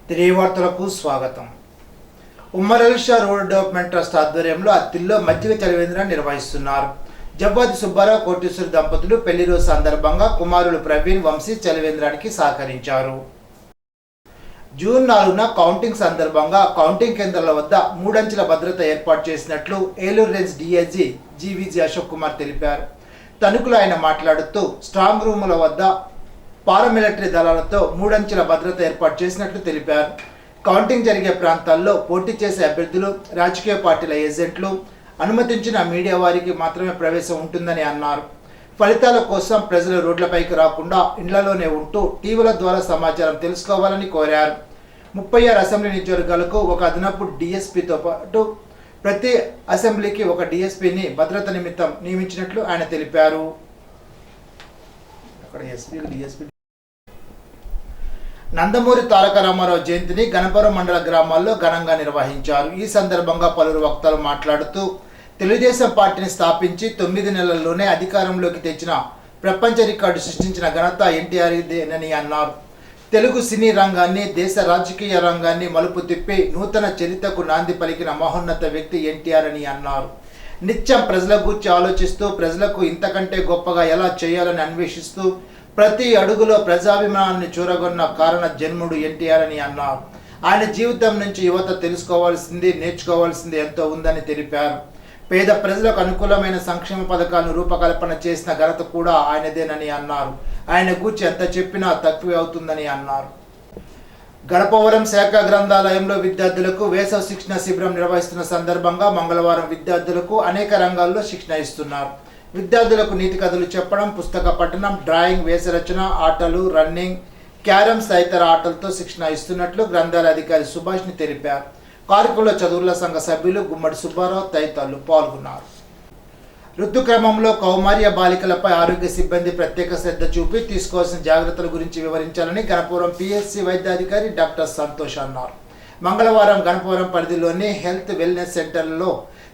తెలియవార్తలకు స్వాగతం. ఉమ్మరలిషా road development trust ఆధ్వర్యంలో అత్తిల్లో మజ్జిగ చలివేంద్రాన్ని నిర్వహిస్తున్నారు. జవ్వాది సుబ్బారావు కోటేశ్వరి దంపతులు పెళ్లి రోజు సందర్భంగా కుమారులు ప్రవీణ్ వంశీ చలివేంద్రానికి సహకరించారు. జూన్ 4న కౌంటింగ్ సందర్భంగా కౌంటింగ్ కేంద్రాల వద్ద 3 అంచెల భద్రత ఏర్పాటు చేసినట్లు Eluru range DIG GVG Ashok Kumar తెలిపారు. తణుకులో ఆయన మాట్లాడుతూ స్ట్రాంగ్ రూముల వద్ద పారామిలిటరీ దళాలతో 3 అంచెల భద్రత ఏర్పాటు చేసినట్లు తెలిపారు. కౌంటింగ్ జరిగే ప్రాంతాల్లో పోటీ చేసే అభ్యర్థులు, రాజకీయ పార్టీల ఏజెంట్లు, అనుమతించిన మీడియా వారికి మాత్రమే ప్రవేశం ఉంటుందని అన్నారు. ఫలితాల కోసం ప్రజలు రోడ్లపైకి రాకుండా ఇండ్లలోనే ఉంటూ టీవీల ద్వారా సమాచారం తెలుసుకోవాలని కోరారు. 36 అసెంబ్లీ నియోజకవర్గాలకు ఒక అదనపు డీఎస్పీతో పాటు ప్రతి అసెంబ్లీకి ఒక డీఎస్పీని భద్రత నిమిత్తం నియమించినట్లు ఆయన తెలిపారు. నందమూరి తారక రామారావు జయంతిని గణపురం మండల గ్రామాల్లో ఘనంగా నిర్వహించారు. ఈ సందర్భంగా పలువురు వక్తలు మాట్లాడుతూ తెలుగుదేశం పార్టీని స్థాపించి 9 నెలల్లోనే అధికారంలోకి తెచ్చిన ప్రపంచ రికార్డు సృష్టించిన ఘనత ఎన్టీఆర్దేనని అన్నారు. తెలుగు సినీ రంగాన్ని, దేశ రాజకీయ రంగాన్ని మలుపు తిప్పి నూతన చరిత్రకు నాంది పలికిన మహోన్నత వ్యక్తి ఎన్టీఆర్ అని అన్నారు. నిత్యం ప్రజల గురించి ఆలోచిస్తూ ప్రజలకు ఇంతకంటే గొప్పగా ఎలా చేయాలని అన్వేషిస్తూ ప్రతి అడుగులో ప్రజాభిమానాన్ని చూరగొన్న కారణ జన్ముడు ఎన్టీఆర్ అని అన్నారు. ఆయన జీవితం నుంచి యువత తెలుసుకోవాల్సింది, నేర్చుకోవాల్సింది ఎంతో ఉందని తెలిపారు. పేద ప్రజలకు అనుకూలమైన సంక్షేమ పథకాలను రూపకల్పన చేసిన ఘనత కూడా ఆయనదేనని అన్నారు. ఆయన గూర్చి ఎంత చెప్పినా తక్కువే అవుతుందని అన్నారు. గణపవరం శాఖ గ్రంథాలయంలో విద్యార్థులకు వేసవి శిక్షణ శిబిరం నిర్వహిస్తున్న సందర్భంగా మంగళవారం విద్యార్థులకు అనేక రంగాల్లో శిక్షణ ఇస్తున్నారు. విద్యార్థులకు నీతి కథలు చెప్పడం, పుస్తక పఠనం, డ్రాయింగ్, వేసరచన, ఆటలు, రన్నింగ్, క్యారమ్స్ తదితర ఆటలతో శిక్షణ ఇస్తున్నట్లు గ్రంథాలయ అధికారి సుభాష్ని తెలిపారు. కార్యక్రమంలో చదువుల సంఘ సభ్యులు గుమ్మడి సుబ్బారావు తదితరులు పాల్గొన్నారు. ఋతుక్రమంలో కౌమార్య బాలికలపై ఆరోగ్య సిబ్బంది ప్రత్యేక శ్రద్ధ చూపి తీసుకోవాల్సిన జాగ్రత్తల గురించి వివరించాలని గణపవరం పిఎస్సి వైద్యాధికారి డాక్టర్ సంతోష్ అన్నారు. మంగళవారం గణపవరం పరిధిలోని హెల్త్ వెల్నెస్ సెంటర్లలో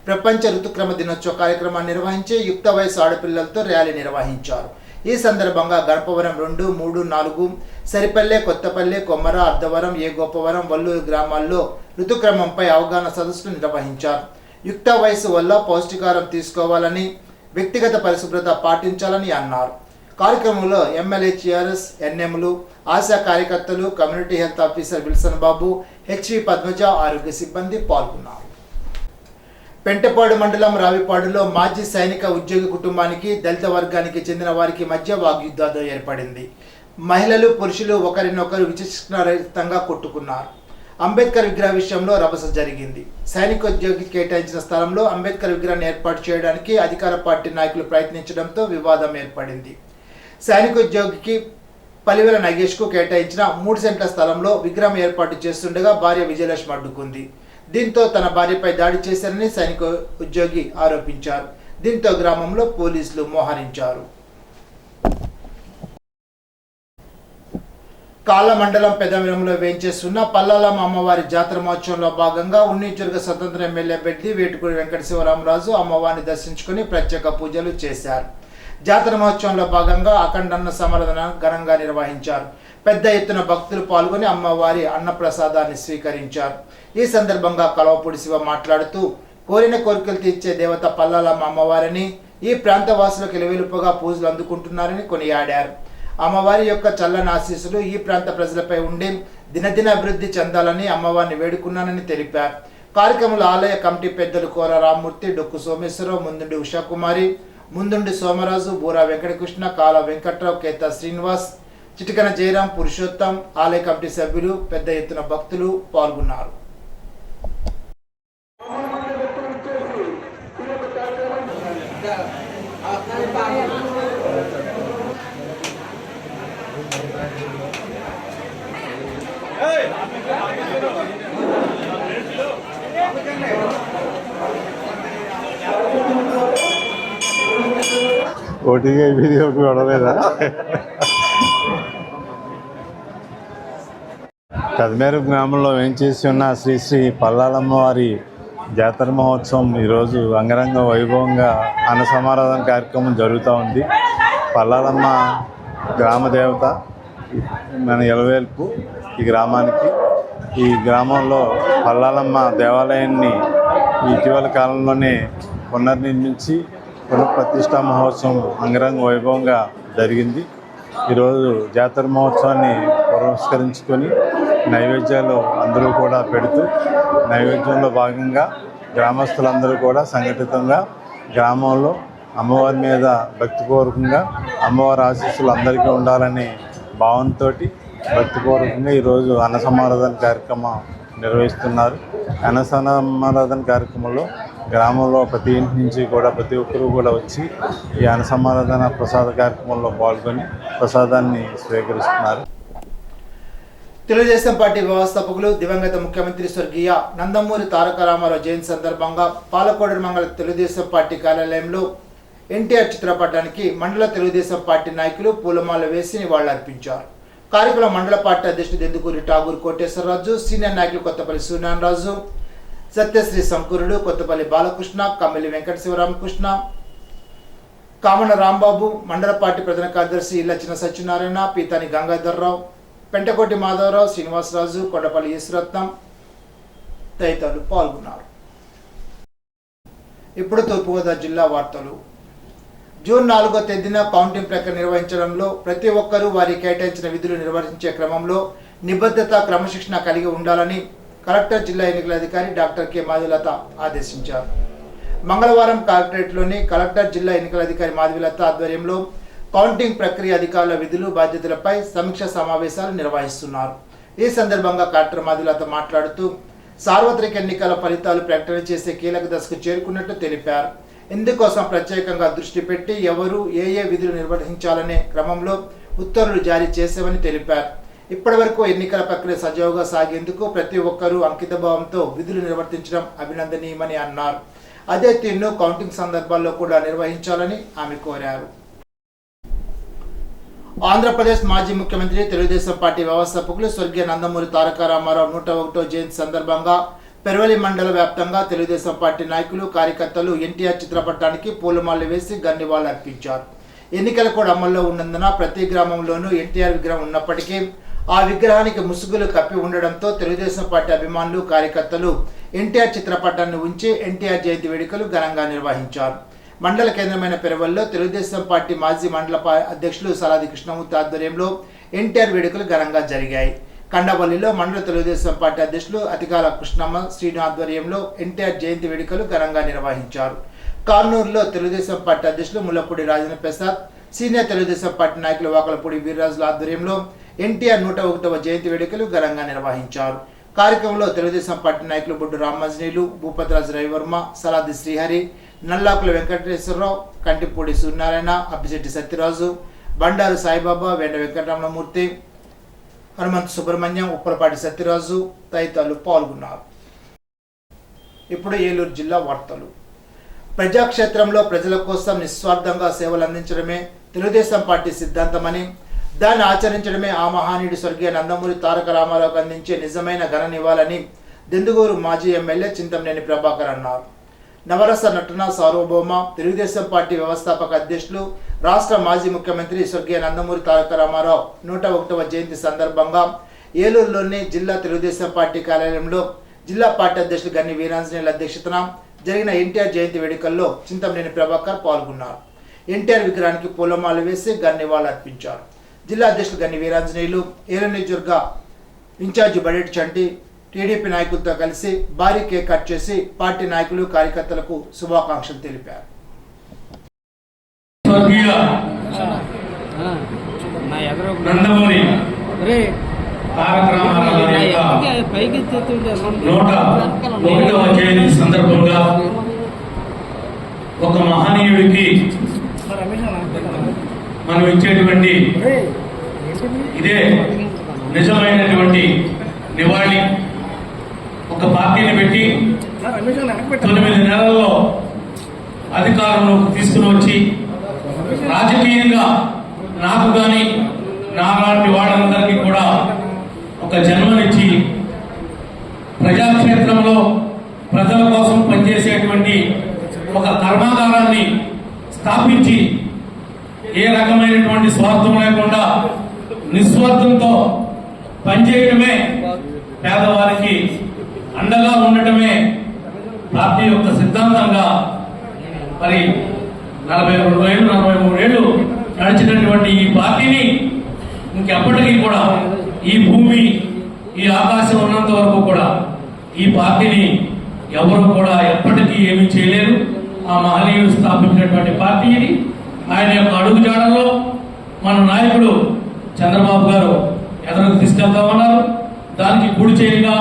ప్రపంచ ఋతుక్రమ దినోత్సవ కార్యక్రమాన్ని నిర్వహించి యుక్త వయసు ఆడపిల్లలతో ర్యాలీ నిర్వహించారు. ఈ సందర్భంగా గణపవరం 2, 3, 4, సరిపల్లె, కొత్తపల్లె, కొమ్మర, అర్ధవరం, ఏ గోపవరం, వల్లూరు గ్రామాల్లో ఋతుక్రమంపై అవగాహన సదస్సులు నిర్వహించారు. యుక్త వయసు వల్ల పౌష్టికారం తీసుకోవాలని, వ్యక్తిగత పరిశుభ్రత పాటించాలని అన్నారు. కార్యక్రమంలో ఎమ్మెల్యే చిఆర్ఎస్, ఎన్ఎంలు, ఆశా కార్యకర్తలు, కమ్యూనిటీ హెల్త్ ఆఫీసర్ విల్సన్ బాబు, హెచ్వి పద్మజ, ఆరోగ్య సిబ్బంది పాల్గొన్నారు. పెంటపాడు మండలం రావిపాడులో మాజీ సైనిక ఉద్యోగి కుటుంబానికి, దళిత వర్గానికి చెందిన వారికి మధ్య వాగ్యుద్ధాలు ఏర్పడింది. మహిళలు, పురుషులు ఒకరినొకరు విచక్షణారహితంగా కొట్టుకున్నారు. అంబేద్కర్ విగ్రహ విషయంలో రభస జరిగింది. సైనిక ఉద్యోగి కేటాయించిన స్థలంలో అంబేద్కర్ విగ్రహాన్ని ఏర్పాటు చేయడానికి అధికార పార్టీ నాయకులు ప్రయత్నించడంతో వివాదం ఏర్పడింది. సైనిక ఉద్యోగికి పలివెల నగేష్కు కేటాయించిన 3 సెంట్ల స్థలంలో విగ్రహం ఏర్పాటు చేస్తుండగా భార్య విజయలక్ష్మి అడ్డుకుంది. దీంతో తన భార్యపై దాడి చేశారని సైనిక ఉద్యోగి ఆరోపించారు. దీంతో గ్రామంలో పోలీసులు మోహరించారు. కాళ్ళ మండలం పెదమిరంలో వేంచేస్తున్న పల్లాలమ్మ అమ్మవారి జాతర మహోత్సవంలో భాగంగా ఉన్నిచుర్గ స్వతంత్ర ఎమ్మెల్యే అభ్యర్థి వేటుకూరి వెంకట శివరామరాజు అమ్మవారిని దర్శించుకుని ప్రత్యేక పూజలు చేశారు. జాతర మహోత్సవంలో భాగంగా అఖండన్న సమర్ధన ఘనంగా నిర్వహించారు. పెద్ద ఎత్తున భక్తులు పాల్గొని అమ్మవారి అన్నప్రసాదాన్ని స్వీకరించారు. ఈ సందర్భంగా కలవపూడి శివ మాట్లాడుతూ కోరిన కోరికలు తీర్చే దేవత పల్లాలమ్మ అమ్మవారిని ఈ ప్రాంత వాసులకు ఎలువెలుపుగా పూజలు అందుకుంటున్నారని కొనియాడారు. అమ్మవారి యొక్క చల్లని ఆశీస్సులు ఈ ప్రాంత ప్రజలపై ఉండి దినదిన అభివృద్ధి చెందాలని అమ్మవారిని వేడుకున్నానని తెలిపారు. కార్యక్రమంలో ఆలయ కమిటీ పెద్దలు కోర రామ్మూర్తి, డొక్కు సోమేశ్వరరావు, ముందుండి ఉషాకుమారి, ముందుండి సోమరాజు, బూరా వెంకటకృష్ణ, కాల వెంకట్రావు, కేతా శ్రీనివాస్, చిటికన జయరాం, పురుషోత్తం, ఆలయ కమిటీ సభ్యులు, పెద్ద ఎత్తున భక్తులు పాల్గొన్నారు. ఓటీగా వీడియోకి చూడలేదా? కదమేరు గ్రామంలో వేంచేసి ఉన్న శ్రీ శ్రీ పల్లాలమ్మ వారి జాతర మహోత్సవం ఈరోజు అంగరంగ వైభవంగా అన్న సమారాధన కార్యక్రమం జరుగుతూ ఉంది. పల్లాలమ్మ గ్రామ దేవత, మన ఎలవేల్పు ఈ గ్రామానికి ఈ గ్రామంలో పల్లాలమ్మ దేవాలయాన్ని ఇటీవల కాలంలోనే పునర్నిర్మించి పునఃప్రతిష్ఠా మహోత్సవం అంగరంగ వైభవంగా జరిగింది. ఈరోజు జాతర మహోత్సవాన్ని పురస్కరించుకొని నైవేద్యాలు అందరూ కూడా పెడుతూ నైవేద్యంలో భాగంగా గ్రామస్తులందరూ కూడా సంఘటితంగా గ్రామంలో అమ్మవారి మీద భక్తిపూర్వకంగా అమ్మవారి ఆశీస్సులు అందరికీ ఉండాలనే భావనతో భక్తిపూర్వకంగా ఈరోజు అన్న సమారాధన కార్యక్రమం నిర్వహిస్తున్నారు. అన్న సమారాధన కార్యక్రమంలో గ్రామంలో ప్రతి ఇంటి నుంచి కూడా ప్రతి ఒక్కరూ కూడా వచ్చి ఈ అన్న సమారాధన ప్రసాద కార్యక్రమంలో పాల్గొని ప్రసాదాన్ని స్వీకరిస్తున్నారు. తెలుగుదేశం పార్టీ వ్యవస్థాపకులు దివంగత ముఖ్యమంత్రి స్వర్గీయ నందమూరి తారక రామారావు జయంతి సందర్భంగా పాలకోడేరు మండల తెలుగుదేశం పార్టీ కార్యాలయంలో ఎన్టీఆర్ చిత్రపటానికి మండల తెలుగుదేశం పార్టీ నాయకులు పూలమాల వేసి నివాళులర్పించారు. కార్యక్రమం మండల పార్టీ అధ్యక్షుడు దెందుకూరి ఠాగూర్ కోటేశ్వరరాజు, సీనియర్ నాయకులు కొత్తపల్లి సూర్యనారాజు, సత్యశ్రీ శంకరుడు, కొత్తపల్లి బాలకృష్ణ, కమ్మిలి వెంకట శివరామకృష్ణ, కామన రాంబాబు, మండల పార్టీ ప్రధాన కార్యదర్శి ఇళ్ల చిన్న సత్యనారాయణ, పీతాని గంగాధర్రావు, పెంటకోటి మాధవరావు, శ్రీనివాసరాజు, కొండపల్లి ఈశ్వరత్నం తదితరులు పాల్గొన్నారు. ఇప్పుడు తూర్పుగోదావరి జిల్లా వార్తలు. జూన్ 4వ తేదీన కౌంటింగ్ ప్రక్రియ నిర్వహించడంలో ప్రతి ఒక్కరూ వారి కేటాయించిన విధులు నిర్వహించే క్రమంలో నిబద్ధత, క్రమశిక్షణ కలిగి ఉండాలని కలెక్టర్, జిల్లా ఎన్నికల అధికారి డాక్టర్ కె మాధవీలత ఆదేశించారు. మంగళవారం కలెక్టరేట్లోని కలెక్టర్, జిల్లా ఎన్నికల అధికారి మాధవీలత ఆధ్వర్యంలో కౌంటింగ్ ప్రక్రియ అధికారుల విధులు, బాధ్యతలపై సమీక్ష సమావేశాలు నిర్వహిస్తున్నారు. ఈ సందర్భంగా కలెక్టర్ మాధవీలత మాట్లాడుతూ సార్వత్రిక ఎన్నికల ఫలితాలు ప్రకటన చేసే కీలక దశకు చేరుకున్నట్టు తెలిపారు. ఇందుకోసం ప్రత్యేకంగా దృష్టి పెట్టి ఎవరు ఏ విధులు నిర్వహించాలనే క్రమంలో ఉత్తర్వులు జారీ చేశామని తెలిపారు. ఇప్పటి వరకు ఎన్నికల ప్రక్రియ సజావుగా సాగేందుకు ప్రతి ఒక్కరూ అంకితభావంతో విధులు నిర్వర్తించడం అభినందనీయమని అన్నారు. అదే తీరును కౌంటింగ్ సందర్భాల్లో కూడా నిర్వహించాలని ఆమె కోరారు. ఆంధ్రప్రదేశ్ మాజీ ముఖ్యమంత్రి, తెలుగుదేశం పార్టీ వ్యవస్థాపకులు స్వర్గీయ నందమూరి తారక రామారావు 101వ జయంతి సందర్భంగా పెరవలి మండల వ్యాప్తంగా తెలుగుదేశం పార్టీ నాయకులు, కార్యకర్తలు ఎన్టీఆర్ చిత్రపటానికి పూలమాలలు వేసి గన్నివాళులు అర్పించారు. ఎన్నికలు కూడా అమల్లో ఉన్నందున ప్రతి గ్రామంలోనూ ఎన్టీఆర్ విగ్రహం ఉన్నప్పటికీ ఆ విగ్రహానికి ముసుగులు కప్పి ఉండడంతో తెలుగుదేశం పార్టీ అభిమానులు, కార్యకర్తలు ఎన్టీఆర్ చిత్రపటాన్ని ఉంచి ఎన్టీఆర్ జయంతి వేడుకలు ఘనంగా నిర్వహించారు. మండల కేంద్రమైన పెరవల్లో తెలుగుదేశం పార్టీ మాజీ మండల అధ్యక్షులు సలాది కృష్ణమూర్తి ఆధ్వర్యంలో ఎన్టీఆర్ వేడుకలు ఘనంగా జరిగాయి. కండవల్లిలో మండల తెలుగుదేశం పార్టీ అధ్యక్షులు అతికాల కృష్ణమ్మ శ్రీను ఆధ్వర్యంలో ఎన్టీఆర్ జయంతి వేడుకలు ఘనంగా నిర్వహించారు. కార్నూలులో తెలుగుదేశం పార్టీ అధ్యక్షులు ముల్లపూడి రాజేంద్ర ప్రసాద్, సీనియర్ తెలుగుదేశం పార్టీ నాయకులు వాకలపూడి వీర్రాజుల ఆధ్వర్యంలో ఎన్టీఆర్ 101వ జయంతి వేడుకలు ఘనంగా నిర్వహించారు. కార్యక్రమంలో తెలుగుదేశం పార్టీ నాయకులు బొడ్డు రామజనీలు, భూపతిరాజు రవివర్మ, సలాది శ్రీహరి, నల్లాకుల వెంకటేశ్వరరావు, కంటిపూడి సూర్యనారాయణ, అబ్బిశెట్టి సత్యరాజు, బండారు సాయిబాబా, వెండ వెంకటరమణమూర్తి, హనుమంత్ సుబ్రహ్మణ్యం, ఉప్పలపాటి సత్యరాజు తదితరులు పాల్గొన్నారు. ఇప్పుడు ఏలూరు జిల్లా వార్తలు. ప్రజాక్షేత్రంలో ప్రజల కోసం నిస్వార్థంగా సేవలు అందించడమే తెలుగుదేశం పార్టీ సిద్ధాంతమని, దాన్ని ఆచరించడమే ఆ మహానీయుడు స్వర్గీయ నందమూరి తారక రామారావుకు అందించే నిజమైన ఘన నివాళని దెందుగూరు మాజీ ఎమ్మెల్యే చింతమనేని ప్రభాకర్ అన్నారు. నవరస నటన సార్వభౌమ, తెలుగుదేశం పార్టీ వ్యవస్థాపక అధ్యక్షులు, రాష్ట్ర మాజీ ముఖ్యమంత్రి స్వర్గీయ నందమూరి తారక రామారావు 101వ జయంతి సందర్భంగా ఏలూరులోని జిల్లా తెలుగుదేశం పార్టీ కార్యాలయంలో జిల్లా పార్టీ అధ్యక్షులు గన్ని వీరాంజనేయుల అధ్యక్షతన జరిగిన ఎన్టీఆర్ జయంతి వేడుకల్లో చింతమనేని ప్రభాకర్ పాల్గొన్నారు. ఎన్టీఆర్ విగ్రహానికి పూలమాల వేసి గన్నివాళులు అర్పించారు. జిల్లా అధ్యక్షులు గన్ని వీరాంజనేయులు, ఏలూరు నియోజకవర్గ ఇన్ఛార్జి బడేటి చంటి టీడీపీ నాయకులతో కలిసి భారీ కేక్ కట్ చేసి పార్టీ నాయకులు, కార్యకర్తలకు శుభాకాంక్షలు తెలిపారు. సందర్భంగా ఒక మహనీయుడికి మనం ఇచ్చేటువంటి ఇదే నిజమైనటువంటి నివాళి. ఒక పార్టీని పెట్టి 9 నెలల్లో అధికారంలోకి తీసుకుని వచ్చి రాజకీయంగా నాకు కానీ నాలాంటి వాళ్ళందరికీ కూడా ఒక జన్మనిచ్చి ప్రజాక్షేత్రంలో ప్రజల కోసం పనిచేసేటువంటి ఒక కర్మాగారాన్ని స్థాపించి ఏ రకమైనటువంటి స్వార్థం లేకుండా నిస్వార్థంతో పనిచేయడమే పేదవారికి అండగా ఉండటమే పార్టీ యొక్క సిద్ధాంతంగా మరి 42 ఏళ్ళు 43 ఏళ్ళు నడిచినటువంటి ఈ పార్టీని ఇంకెప్పటికీ కూడా ఈ భూమి ఈ ఆకాశం ఉన్నంత వరకు కూడా ఈ పార్టీని ఎవరు కూడా ఎప్పటికీ ఏమీ చేయలేరు. ఆ మహనీయుడు స్థాపించినటువంటి పార్టీ ఇది. ఆయన యొక్క అడుగుజాడల్లో మన నాయకుడు చంద్రబాబు గారు ఎదురుకు తీసుకెళ్తామన్నారు. దానికి కుడి చేయిగా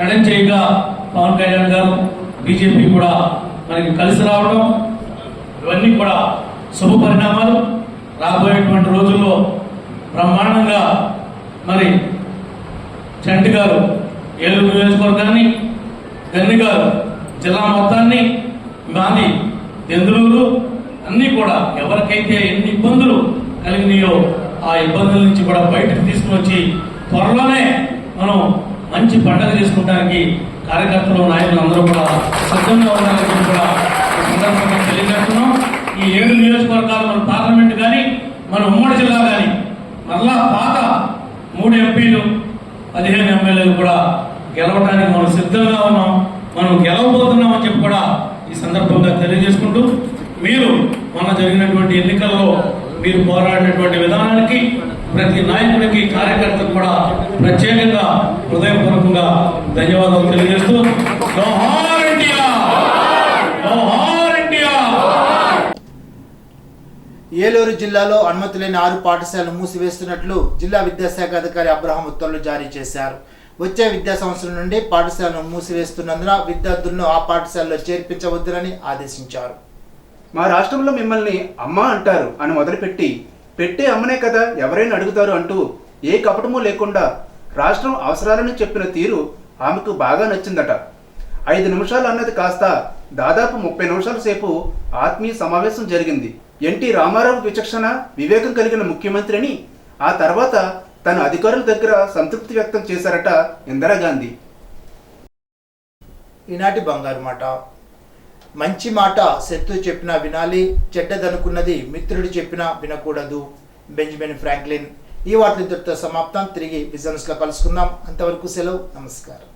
ఎడం చేయిగా పవన్ కళ్యాణ్ గారు బీజేపీ కూడా మనకి కలిసి రావడం, ఇవన్నీ కూడా శుభ పరిణామాలు. రాబోయేటువంటి రోజుల్లో బ్రహ్మాండంగా మరి చంటి గారు ఏలూరు నియోజకవర్గాన్ని, గన్ని గారు జిల్లా మొత్తాన్ని, మాది దెందులూరు అన్నీ కూడా ఎవరికైతే ఎన్ని ఇబ్బందులు కలిగినాయో ఆ ఇబ్బందుల నుంచి కూడా బయటకు తీసుకువచ్చి త్వరలోనే మనం మంచి పండుగ చేసుకోవడానికి కార్యకర్తలు నాయకులు అందరూ కూడా సిద్ధంగా ఉండాలని కూడా ఈ సందర్భంగా తెలియజేస్తున్నాం. ఈ 7 నియోజకవర్గాలు మన పార్లమెంట్ కానీ మన ఉమ్మడి జిల్లా కానీ మరలా పాత 3 ఎంపీలు 15 ఎమ్మెల్యేలు కూడా గెలవడానికి మనం సిద్ధంగా ఉన్నాం. మనం గెలవబోతున్నాం అని చెప్పి కూడా ఈ సందర్భంగా తెలియజేసుకుంటూ, మీరు మన జరిగినటువంటి ఎన్నికల్లో మీరు పోరాడినటువంటి విధానానికి ప్రతి నాయకుడికి కార్యకర్తకు కూడా ప్రత్యేకంగా హృదయపూర్వకంగా ధన్యవాదాలు తెలియజేస్తూ జోహార్ ఇండియా, జోహార్ ఇండియా. ఏలూరు జిల్లాలో అనుమతి లేని 6 పాఠశాలలు మూసివేస్తున్నట్లు జిల్లా విద్యాశాఖ అధికారి అబ్రహాం ఉత్తర్వులు జారీ చేశారు. వచ్చే విద్యా సంవత్సరం నుండి పాఠశాలను మూసివేస్తున్నందున విద్యార్థులను ఆ పాఠశాలలో చేర్పించవద్దునని ఆదేశించారు. మా రాష్ట్రంలో మిమ్మల్ని అమ్మ అంటారు అని మొదలుపెట్టి పెట్టే అమ్మనే కదా ఎవరైనా అడుగుతారు అంటూ ఏ కపటమూ లేకుండా రాష్ట్రం అవసరాలను చెప్పిన తీరు ఆమెకు బాగా నచ్చిందట. 5 నిమిషాలు అన్నది కాస్త దాదాపు 30 నిమిషాల సేపు ఆత్మీయ సమావేశం జరిగింది. ఎన్టీ రామారావు విచక్షణ వివేకం కలిగిన ముఖ్యమంత్రి అని ఆ తర్వాత తన అధికారుల దగ్గర సంతృప్తి వ్యక్తం చేశారట ఇందిరాగాంధీ. ఈనాటి బంగారు మాట. మంచి మాట శత్రువు చెప్పినా వినాలి, చెడ్డదనుకున్నది మిత్రుడు చెప్పినా వినకూడదు. Benjamin Franklin. ఈ వార్తలతో సమాప్తం. తిరిగి బిజినెస్లో కలుసుకుందాం. అంతవరకు సెలవు. నమస్కారం.